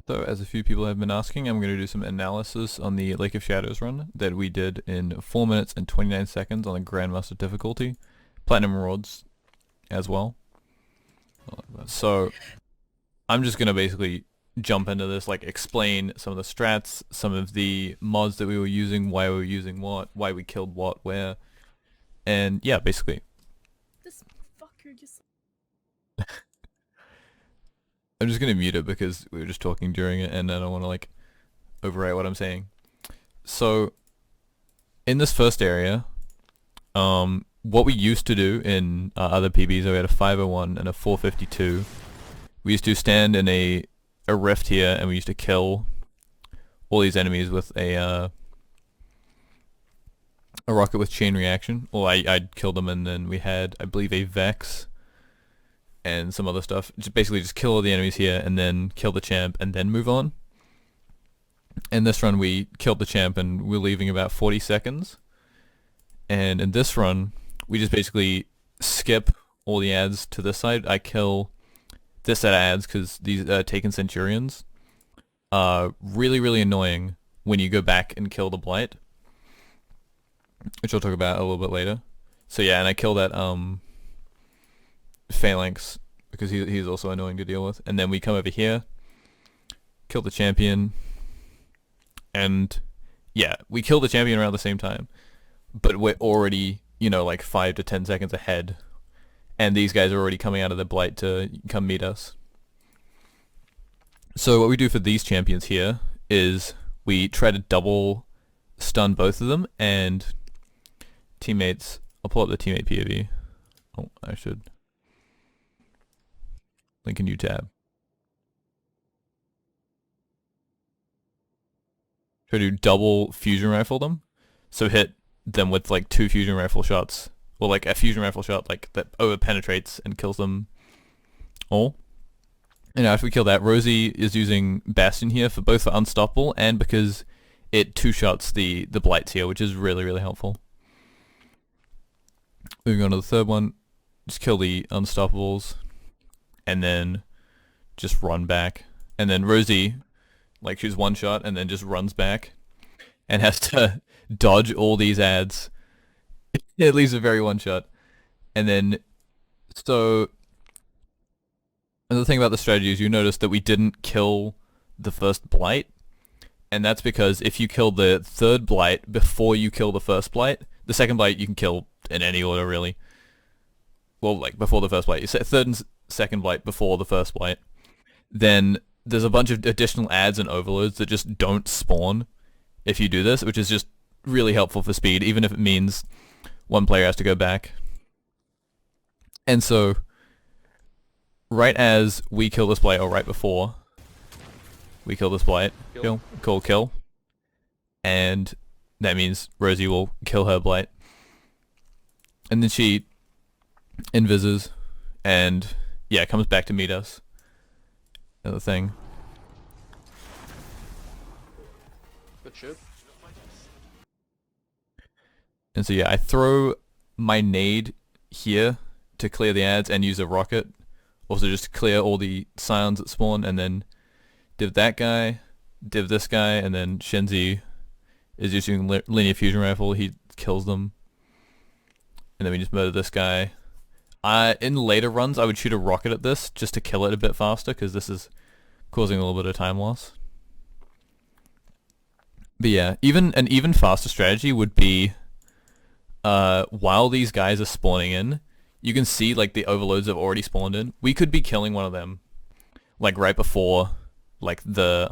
though, as a few people have been asking, I'm going to do some analysis on the Lake of Shadows run that we did in 4 minutes and 29 seconds on the Grandmaster difficulty. Platinum rewards as well. So I'm just going to basically jump into this, like explain some of the strats, some of the mods that we were using, why we were using what, why we killed what, where, and yeah, basically. This fucker just... I'm just going to mute it because we were just talking during it and I don't want to like overwrite what I'm saying. So in this first area, what we used to do in other PBs, we had a 501 and a 452. We used to stand in a rift here and we used to kill all these enemies with a rocket with chain reaction. Well, I'd kill them, and then we had, I believe, a Vex and some other stuff. Just basically just kill all the enemies here and then kill the champ and then move on. In this run we killed the champ and we're leaving about 40 seconds. And in this run we just basically skip all the ads to this side. I kill this set of ads because these Taken Centurions are really annoying when you go back and kill the Blight, which I'll talk about a little bit later. So yeah, and I kill that Phalanx because he's also annoying to deal with. And then we come over here, kill the champion, and yeah, we kill the champion around the same time, but we're already, you know, like 5 to 10 seconds ahead, and these guys are already coming out of the Blight to come meet us. So what we do for these champions here is we try to double stun both of them, and teammates, I'll pull up the teammate POV. Oh, I should link a new tab. Try to double fusion rifle them, so hit them with like 2 fusion rifle shots, or like a fusion rifle shot like that over penetrates and kills them all. And after we kill that, Rosie is using Bastion here for both for unstoppable and because it 2-shots the Blights here, which is really helpful. Moving on to the third one, just kill the unstoppables and then just run back. And then Rosie, like, she's 1-shot and then just runs back and has to dodge all these ads. It leaves a very 1-shot. And then, so another thing about the strategy is you notice that we didn't kill the first Blight, and that's because if you kill the third Blight before you kill the first Blight, the second Blight you can kill in any order really. Well, like before the first Blight, you say third and second Blight before the first Blight, then there's a bunch of additional ads and overloads that just don't spawn if you do this, which is just really helpful for speed, even if it means one player has to go back. And so right as we kill this Blight, or right before we kill this Blight, kill, and that means Rosie will kill her Blight. And then she invises and yeah, comes back to meet us. Another thing. Good shit. And so yeah, I throw my nade here to clear the ads and use a rocket. Also just to clear all the scions that spawn, and then div that guy, div this guy, and then Shenzi is using linear fusion rifle. He kills them. And then we just murder this guy. In later runs, I would shoot a rocket at this just to kill it a bit faster, because this is causing a little bit of time loss. But yeah, an even faster strategy would be while these guys are spawning in, you can see like the overloads have already spawned in. We could be killing one of them like right before like the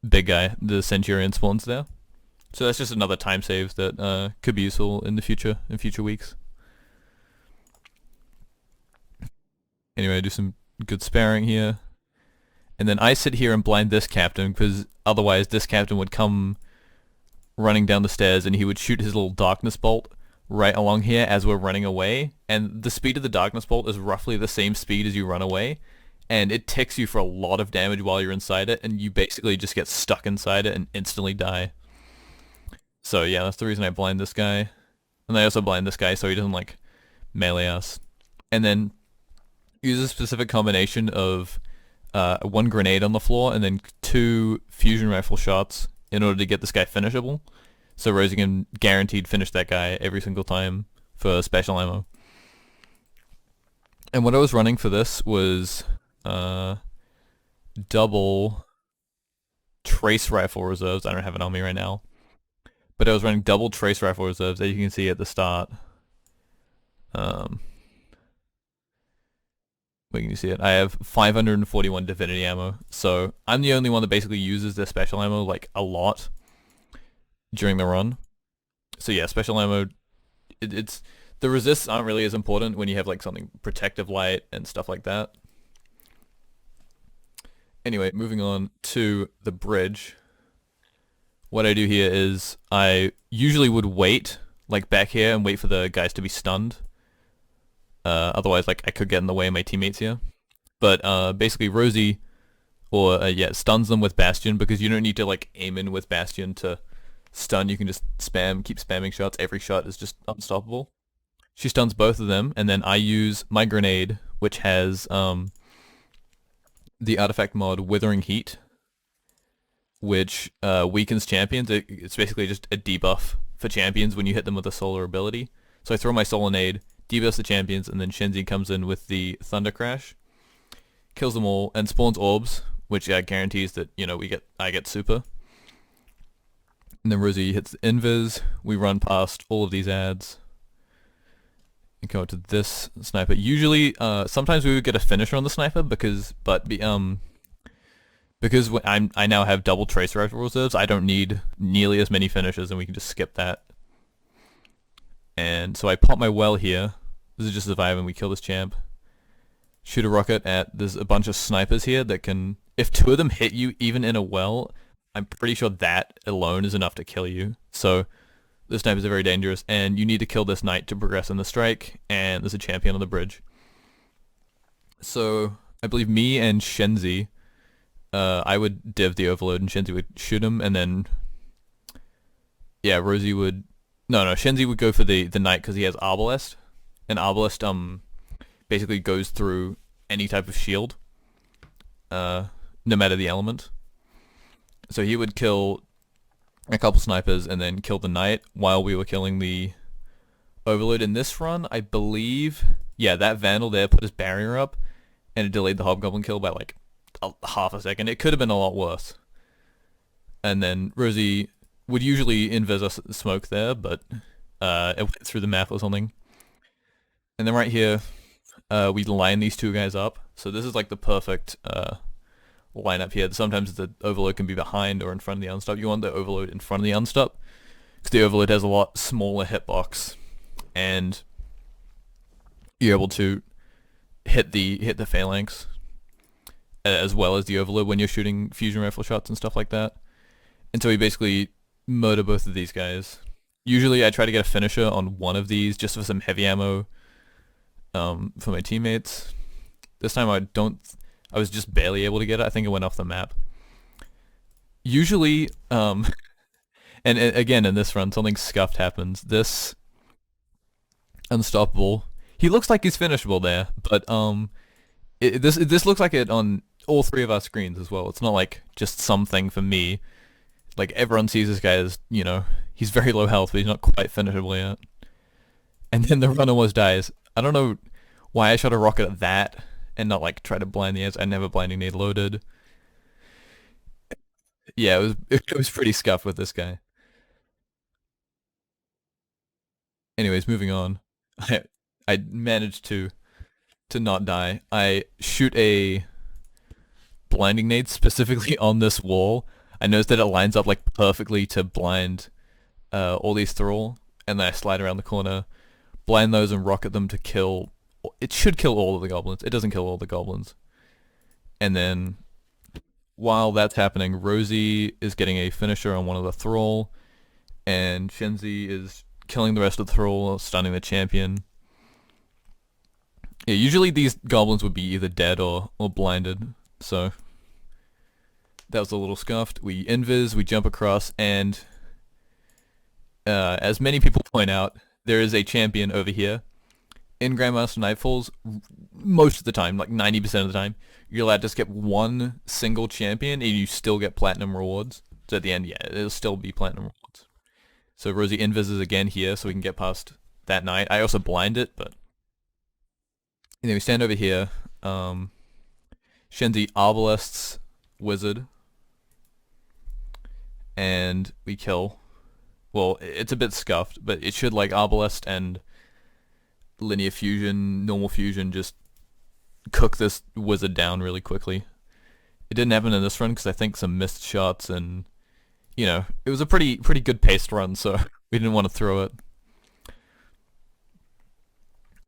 big guy, the Centurion, spawns there. So that's just another time save that could be useful in the future, in future weeks. Anyway, I do some good sparing here. And then I sit here and blind this captain, because otherwise this captain would come running down the stairs and he would shoot his little darkness bolt right along here as we're running away. And the speed of the darkness bolt is roughly the same speed as you run away. And it ticks you for a lot of damage while you're inside it, and you basically just get stuck inside it and instantly die. So yeah, that's the reason I blind this guy. And I also blind this guy so he doesn't like melee us. And then use a specific combination of one grenade on the floor and then 2 fusion rifle shots in order to get this guy finishable. So Rosie can guaranteed finish that guy every single time for special ammo. And what I was running for this was double trace rifle reserves. I don't have it on me right now. But I was running double trace rifle reserves, as you can see at the start. Where can you see it? I have 541 Divinity ammo, so I'm the only one that basically uses their special ammo like a lot during the run. So yeah, special ammo, it's the resists aren't really as important when you have like something protective light and stuff like that. Anyway, moving on to the bridge. What I do here is I usually would wait like back here and wait for the guys to be stunned. Otherwise, like I could get in the way of my teammates here. But basically, Rosie, or yeah, stuns them with Bastion because you don't need to like aim in with Bastion to stun. You can just keep spamming shots. Every shot is just unstoppable. She stuns both of them, and then I use my grenade, which has the artifact mod Withering Heat, which weakens champions. It's basically just a debuff for champions when you hit them with a solar ability. So I throw my solar nade, debuffs the champions, and then Shenzi comes in with the Thunder Crash, kills them all, and spawns orbs, which guarantees that I get super. And then Rosie hits the invis. We run past all of these ads and go to this sniper. Usually, sometimes we would get a finisher on the sniper because I now have double trace rifle reserves. I don't need nearly as many finishers, and we can just skip that. And so I pop my well here. This is just surviving. We kill this champ. Shoot a rocket at. There's a bunch of snipers here that can. If 2 of them hit you, even in a well, I'm pretty sure that alone is enough to kill you. So the snipers are very dangerous, and you need to kill this knight to progress in the strike. And there's a champion on the bridge. So I believe me and Shenzi, I would div the overload, and Shenzi would shoot him, and then yeah, Rosie would. No, Shenzi would go for the knight because he has Arbalest, and Arbalest basically goes through any type of shield, no matter the element. So he would kill a couple snipers and then kill the knight while we were killing the overload. In this run, I believe, yeah, that Vandal there put his barrier up, and it delayed the Hobgoblin kill by like half a second. It could have been a lot worse. And then Rosie would usually invis us smoke there, but it went through the map or something. And then right here, we line these 2 guys up. So this is like the perfect lineup here. Sometimes the overload can be behind or in front of the unstop. You want the overload in front of the unstop because the overload has a lot smaller hitbox, and you're able to hit the phalanx as well as the overload when you're shooting fusion rifle shots and stuff like that. And so we basically murder both of these guys. Usually I try to get a finisher on one of these just for some heavy ammo for my teammates. This time I was just barely able to get it. I think it went off the map. Usually, and again in this run, something scuffed happens. This unstoppable, he looks like he's finishable there, but this looks like it on all 3 of our screens as well. It's not like just something for me. Like everyone sees this guy as, he's very low health, but he's not quite finishable yet. And then the run almost dies. I don't know why I shot a rocket at that and not like try to blind the ads. I never blinding nade loaded. Yeah, it was pretty scuffed with this guy. Anyways, moving on. I managed to not die. I shoot a blinding nade specifically on this wall. I noticed that it lines up like perfectly to blind all these thrall, and then I slide around the corner, blind those, and rocket them to kill. It should kill all of the goblins. It doesn't kill all the goblins. And then while that's happening, Rosie is getting a finisher on one of the thrall, and Shenzi is killing the rest of the thrall, stunning the champion. Yeah, usually these goblins would be either dead or blinded, so that was a little scuffed. We invis, we jump across, and as many people point out, there is a champion over here, in Grandmaster Nightfalls, most of the time, like 90% of the time, you're allowed to skip one single champion and you still get platinum rewards. So at the end, yeah, it'll still be platinum rewards. So Rosie invises again here so we can get past that night. I also blind it, but... And then we stand over here. Shenzi Arbalests Wizard. And we kill. Well, it's a bit scuffed, but it should like Arbalest and Linear Fusion, Normal Fusion just cook this wizard down really quickly. It didn't happen in this run because I think some missed shots and, you know, it was a pretty good paced run, so we didn't want to throw it.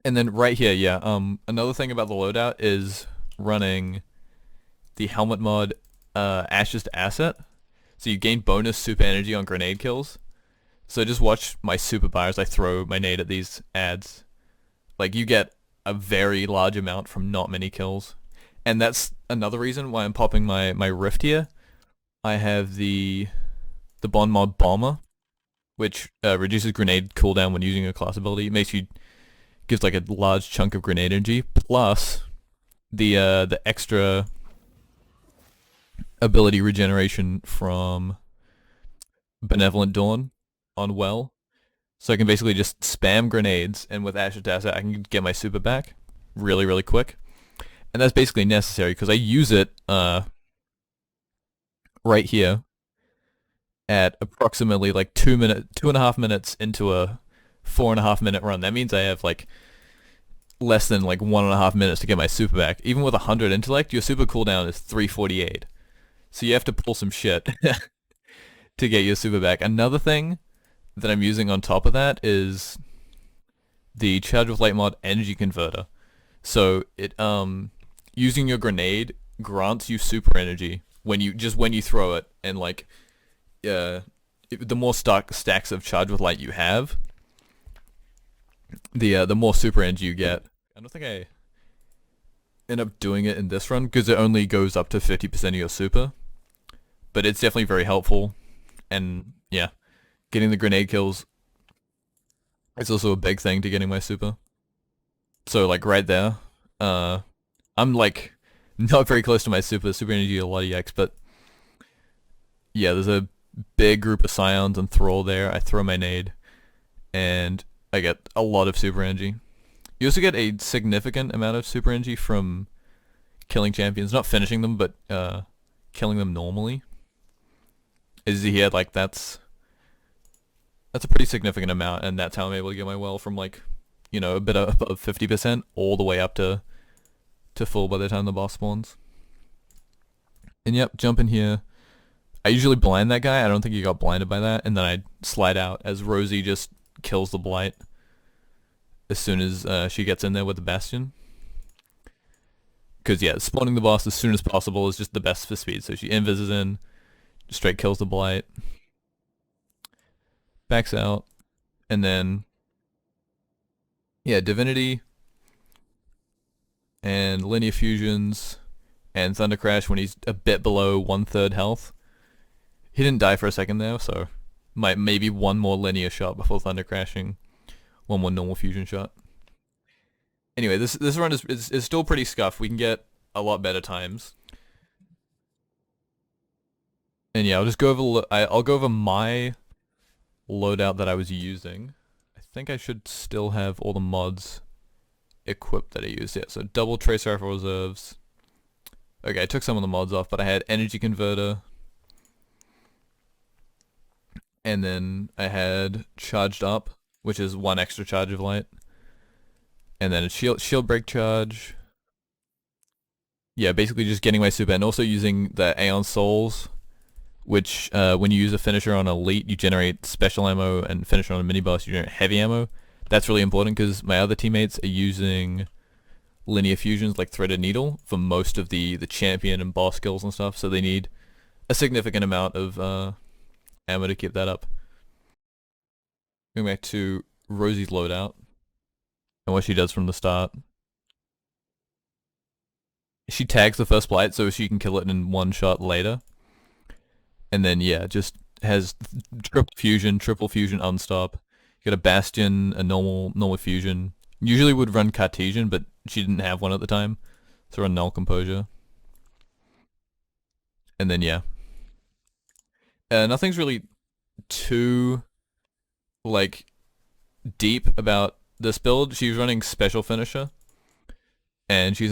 And then right here, yeah, another thing about the loadout is running the helmet mod Ashes to Asset. So you gain bonus super energy on grenade kills. So just watch my super bars. I throw my nade at these ads. Like you get a very large amount from not many kills. And that's another reason why I'm popping my Rift here. I have the Bond mod Bomber, which reduces grenade cooldown when using a class ability. It makes you gives like a large chunk of grenade energy, plus the extra ability regeneration from Benevolent Dawn on Well. So I can basically just spam grenades, and with Ashes to Asset I can get my super back really quick. And that's basically necessary because I use it right here at approximately like 2.5 minutes into a 4.5 minute run. That means I have like less than like 1.5 minutes to get my super back. Even with 100 intellect, your super cooldown is 348. So you have to pull some shit to get your super back. Another thing that I'm using on top of that is the Charge with Light mod Energy Converter. So it using your grenade grants you super energy when you throw it, and like the more stacks of Charge with Light you have, the more super energy you get. I don't think I end up doing it in this run because it only goes up to 50% of your super, but it's definitely very helpful. And yeah, getting the grenade kills is also a big thing to getting my super. So like right there, I'm like not very close to my super energy a lot of EX, but yeah, there's a big group of Scions and Thrall there. I throw my nade and I get a lot of super energy. You also get a significant amount of super energy from killing champions, not finishing them, but killing them normally. As you hear, like that's a pretty significant amount, and that's how I'm able to get my well from like, you know, a bit above 50% all the way up to full by the time the boss spawns. And yep, jump in here. I usually blind that guy. I don't think he got blinded by that, and then I slide out as Rosie just kills the blight as soon as she gets in there with the bastion. Because yeah, spawning the boss as soon as possible is just the best for speed. So she invises in, straight kills the blight, backs out, and then yeah, Divinity and Linear Fusions and Thunder Crash when he's a bit below 1/3 health. He didn't die for a second there, so maybe one more linear shot before Thunder Crashing, one more normal fusion shot. Anyway, this run is still pretty scuffed. We can get a lot better times. And yeah, I'll just go over I'll go over my loadout that I was using. I think I should still have all the mods equipped that I used. Yeah, so double trace rifle reserves. Okay, I took some of the mods off, but I had energy converter. And then I had charged up, which is 1 extra charge of light. And then a shield break charge. Yeah, basically just getting my super, and also using the Aeon Souls, which when you use a finisher on elite, you generate special ammo, and finisher on a mini boss, you generate heavy ammo. That's really important because my other teammates are using linear fusions like Threaded Needle for most of the champion and boss skills and stuff, so they need a significant amount of ammo to keep that up. Going back to Rosie's loadout and what she does from the start. She tags the first blight so she can kill it in one shot later. And then yeah, just has triple fusion, unstop. You got a bastion, a normal fusion, Usually would run Cartesian, but she didn't have one at the time, so run Null Composure. And then yeah, nothing's really too like deep about this build. She's running Special Finisher, and she's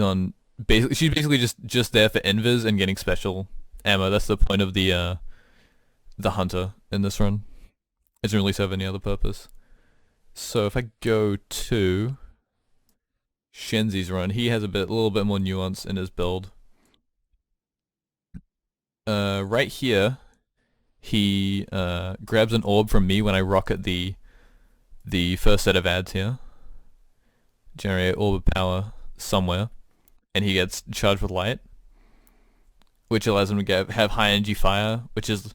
basically just there for invis and getting special ammo. That's the point of the hunter in this run. It doesn't really serve any other purpose. So if I go to Shenzi's run, he has a little bit more nuance in his build. Right here, he grabs an orb from me when I rocket the first set of ads here. Generate orb of power somewhere, and he gets charged with light, which allows him to have high energy fire, which is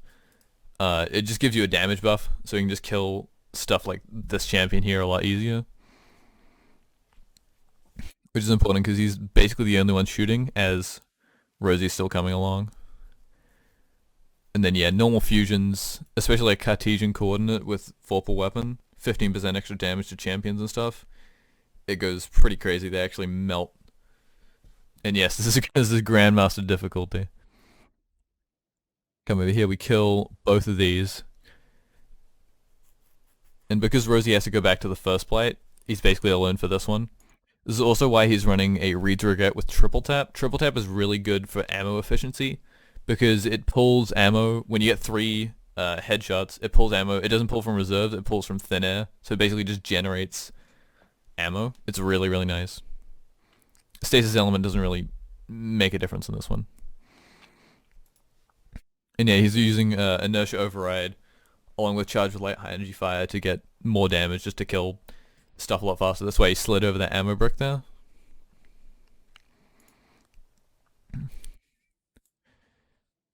it just gives you a damage buff, so you can just kill stuff like this champion here a lot easier. Which is important because he's basically the only one shooting as Rosie's still coming along. And then yeah, normal fusions, especially like Cartesian coordinate with Vorpal weapon, 15% extra damage to champions and stuff. It goes pretty crazy. They actually melt. And yes, this is Grandmaster difficulty. Come over here, we kill both of these. And because Rosie has to go back to the first plate, he's basically alone for this one. This is also why he's running a Reed's Regret with triple tap. Triple tap is really good for ammo efficiency because it pulls ammo when you get 3 headshots. It pulls ammo. It doesn't pull from reserves. It pulls from thin air. So it basically just generates ammo. It's really, really nice. Stasis element doesn't really make a difference in this one. And yeah, he's using inertia override along with charge with light high energy fire to get more damage, just to kill stuff a lot faster. That's why he slid over that ammo brick there.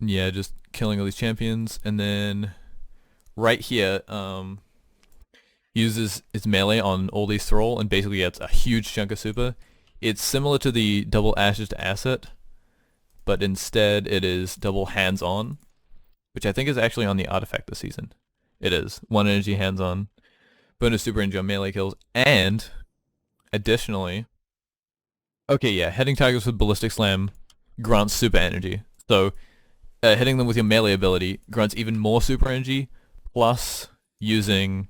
Yeah, just killing all these champions. And then right here, uses its melee on all these thrall and basically gets a huge chunk of super. It's similar to the double ashes to asset, but instead it is double hands on, which I think is actually on the artifact this season. It is 1 energy hands on, bonus super energy on melee kills, and additionally, okay, yeah, hitting targets with ballistic slam grants super energy. So hitting them with your melee ability grants even more super energy, plus using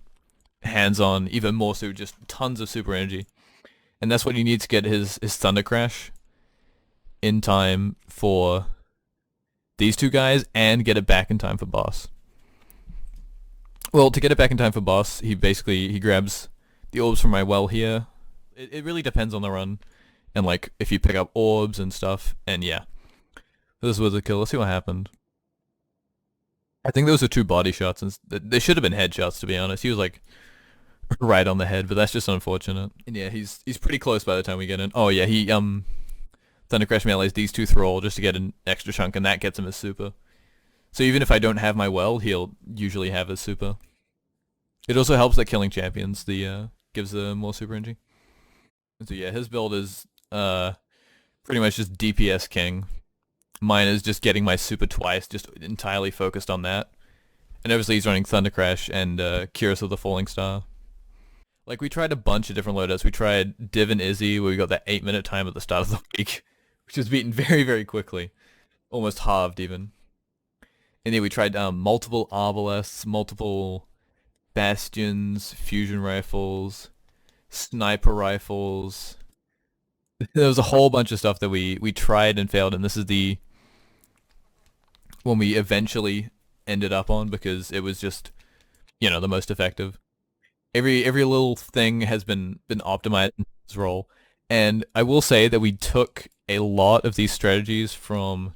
hands-on even more, so just tons of super energy. And that's what you need to get his Thunder Crash in time for these two guys and get it back in time for boss. Well, to get it back in time for boss, he grabs the orbs from my well here. It really depends on the run and like if you pick up orbs and stuff, and yeah. This was a kill. Let's see what happened. I think those are 2 body shots, and they should have been headshots, to be honest. He was like right on the head, but that's just unfortunate. And yeah, he's pretty close by the time we get in. Oh yeah, he Thunder Crash melees these 2 thrall just to get an extra chunk, and that gets him his super. So even if I don't have my well, he'll usually have his super. It also helps that killing champions gives them more super energy. And so yeah, his build is pretty much just DPS king. Mine is just getting my super twice, just entirely focused on that. And obviously he's running Thunder Crash and Curious of the Falling Star. Like, we tried a bunch of different loadouts. We tried Div and Izzy, where we got that 8-minute time at the start of the week, which was beaten very, very quickly. Almost halved, even. And then we tried multiple Arbalests, multiple Bastions, Fusion Rifles, Sniper Rifles. There was a whole bunch of stuff that we tried and failed, and this is the one we eventually ended up on because it was just, the most effective. Every little thing has been optimized in this role, and I will say that we took a lot of these strategies from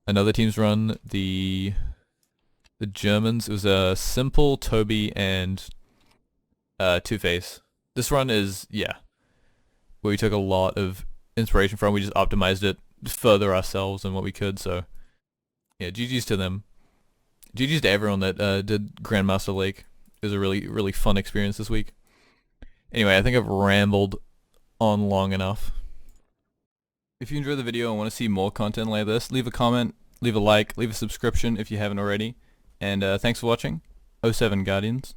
another team's run, the Germans. It was Simple, Toby, and Two-Face. This run is, yeah, where we took a lot of inspiration from. We just optimized it further ourselves than what we could, so yeah, GG's to them. GG's to everyone that did Grandmaster Lake. It was a really, really fun experience this week. Anyway, I think I've rambled on long enough. If you enjoyed the video and want to see more content like this, leave a comment, leave a like, leave a subscription if you haven't already. And thanks for watching. 07 Guardians.